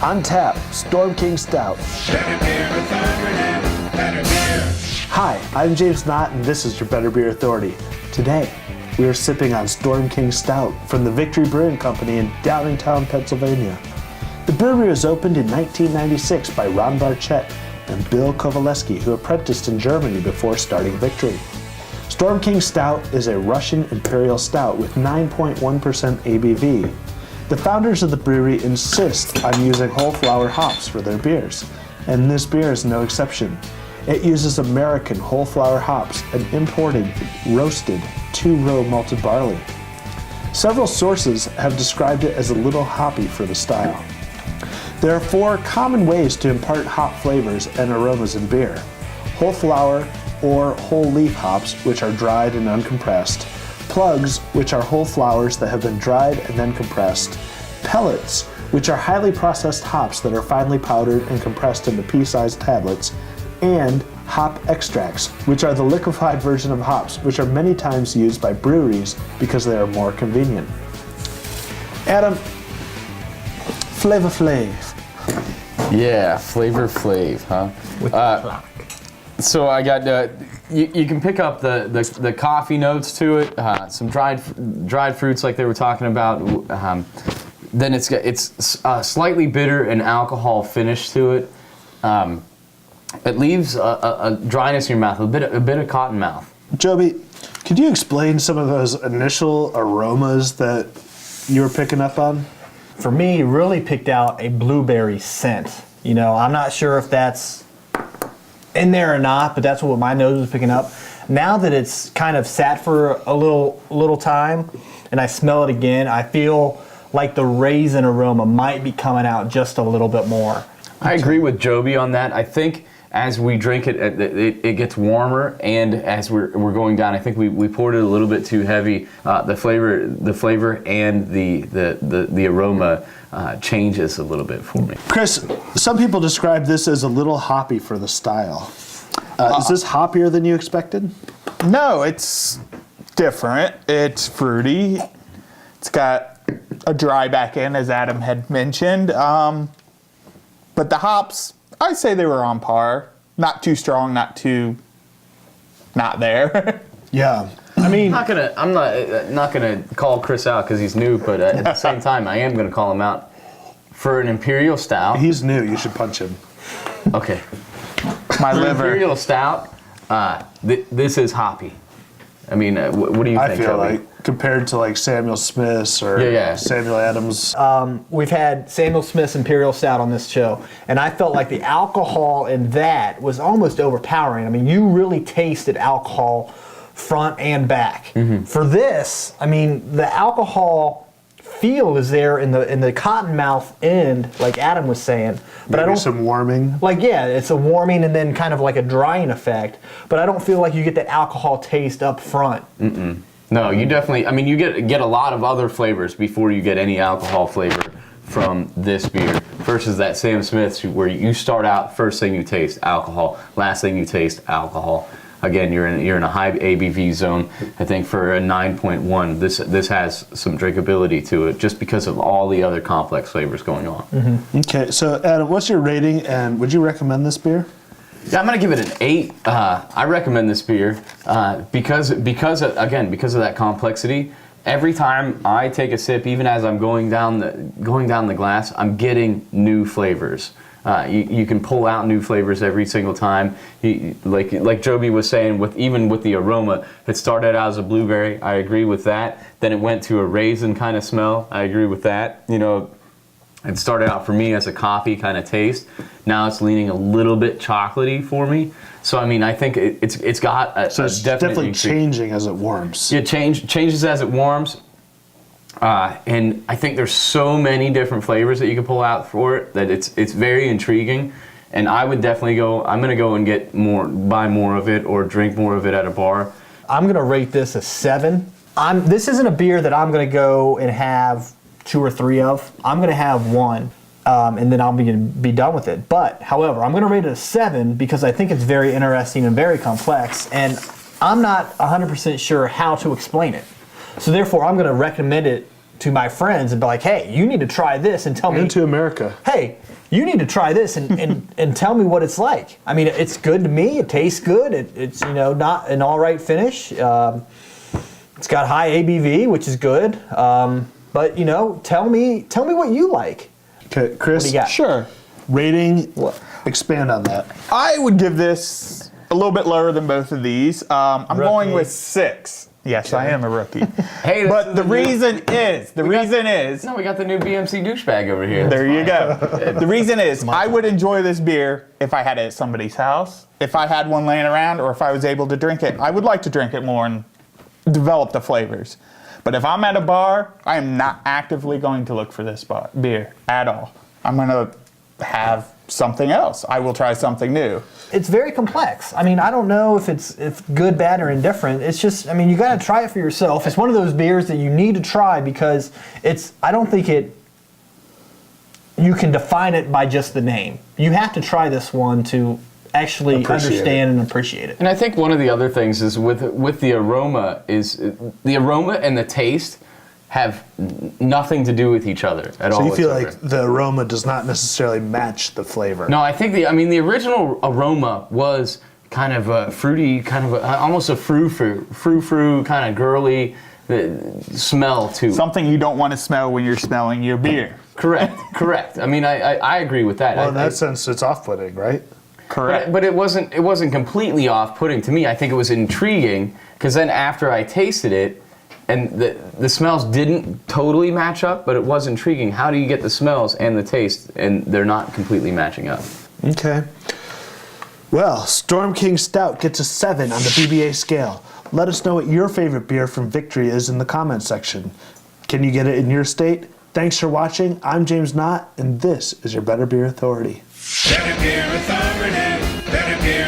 On tap, Storm King Stout. Hi, I'm James Knott, and this is your Better Beer Authority. Today, we are sipping on Storm King Stout from the Victory Brewing Company in Downingtown, Pennsylvania. The brewery was opened in 1996 by Ron Barchet and Bill Covaleski, who apprenticed in Germany before starting Victory. Storm King Stout is a Russian Imperial Stout with 9.1% ABV. The founders of the brewery insist on using whole flower hops for their beers, and this beer is no exception. It uses American whole flower hops and imported roasted 2-row malted barley. Several sources have described it as a little hoppy for the style. There are 4 common ways to impart hop flavors and aromas in beer: whole flower or whole leaf hops, which are dried and uncompressed; plugs, which are whole flowers that have been dried and then compressed; pellets, which are highly processed hops that are finely powdered and compressed into pea-sized tablets; and hop extracts, which are the liquefied version of hops, which are many times used by breweries because they are more convenient. Adam, Flavor Flav. Yeah, Flavor Flav, huh? With the clock. So I got you can pick up the coffee notes to it, some dried fruits like they were talking about. Then it's slightly bitter and alcohol finish to it. It leaves a dryness in your mouth, a bit of cotton mouth. Joby, could you explain some of those initial aromas that you were picking up on? For me, really picked out a blueberry scent. You know, I'm not sure if that's in there or not, but that's what my nose was picking up. Now that it's kind of sat for a little time and I smell it again, I feel like the raisin aroma might be coming out just a little bit more. I agree with Joby on that. I think as we drink it, it gets warmer, and as we're going down, I think we poured it a little bit too heavy. The flavor and the aroma changes a little bit for me. Chris, some people describe this as a little hoppy for the style. Is this hoppier than you expected? No, it's different. It's fruity. It's got a dry back end, as Adam had mentioned. But the hops, I'd say they were on par. Not too strong, not there. Yeah. I mean, I'm not gonna call Chris out because he's new, but at the same time, I am gonna call him out for an Imperial Stout. He's new. You should punch him. Okay. My For an liver. Imperial Stout, this is hoppy. I mean, what do you think? I feel Joey? like compared to like Samuel Smith's or Samuel Adams. we've had Samuel Smith's Imperial Stout on this show, and I felt like the alcohol in that was almost overpowering. I mean, you really tasted alcohol front and back. Mm-hmm. For this, I mean, the alcohol feel is there in the cottonmouth end, like Adam was saying. But Maybe I don't some warming. Like, yeah, it's a warming and then kind of like a drying effect. But I don't feel like you get that alcohol taste up front. Mm-mm. No, you definitely. I mean, you get a lot of other flavors before you get any alcohol flavor from this beer versus that Sam Smith's, where you start out, first thing you taste alcohol, last thing you taste alcohol. Again, you're in a high ABV zone. I think for a 9.1, this has some drinkability to it just because of all the other complex flavors going on. Mm-hmm. Okay, so Adam, what's your rating, and would you recommend this beer? Yeah, I'm gonna give it an 8. I recommend this beer because of that complexity. Every time I take a sip, even as I'm going down the glass, I'm getting new flavors. You can pull out new flavors every single time. Like Joby was saying, even with the aroma, it started out as a blueberry. I agree with that. Then it went to a raisin kind of smell. I agree with that. You know, it started out for me as a coffee kind of taste. Now it's leaning a little bit chocolatey for me. So I mean, I think it's got a So it's definitely changing as it warms. It changes as it warms. And I think there's so many different flavors that you can pull out for it that it's very intriguing. And I would definitely I'm gonna go and buy more of it or drink more of it at a bar. I'm gonna rate this a 7. This isn't a beer that I'm gonna go and have 2 or 3 of. I'm gonna have 1. And then I'll be done with it. But, however, I'm going to rate it a 7 because I think it's very interesting and very complex, and I'm not 100% sure how to explain it. So therefore, I'm going to recommend it to my friends and be like, hey, you need to try this and tell me. Into America. Hey, you need to try this and tell me what it's like. I mean, it's good to me. It tastes good. It's not an all right finish. It's got high ABV, which is good. But tell me what you like. Okay, Chris. What do you got? Sure. Rating. Expand on that. I would give this a little bit lower than both of these. I'm going with 6. Yes, I am a rookie. Hey, but the reason is, no, we got the new BMC douchebag over here. There you go. The reason is, I would enjoy this beer if I had it at somebody's house, if I had one laying around, or if I was able to drink it. I would like to drink it more and develop the flavors. But if I'm at a bar, I am not actively going to look for this beer at all. I'm going to have something else. I will try something new. It's very complex. I mean, I don't know if it's good, bad, or indifferent. It's just, I mean, you got to try it for yourself. It's one of those beers that you need to try because I don't think you can define it by just the name. You have to try this one to actually understand and appreciate it. And I think one of the other things is with the aroma and the taste have nothing to do with each other at all. So you feel like the aroma does not necessarily match the flavor? No, I think the original aroma was kind of a fruity, kind of almost a frou-frou, kind of girly smell to something you don't want to smell when you're smelling your beer. Correct. I mean, I agree with that. Well, in that sense, it's off-putting, right? Correct. But it wasn't completely off-putting to me. I think it was intriguing because then after I tasted it, and the smells didn't totally match up, but it was intriguing. How do you get the smells and the taste, and they're not completely matching up? Okay. Well, Storm King Stout gets a 7 on the BBA scale. Let us know what your favorite beer from Victory is in the comments section. Can you get it in your state? Thanks for watching. I'm James Knott, and this is your Better Beer Authority. Better Beer Authority, Better Beer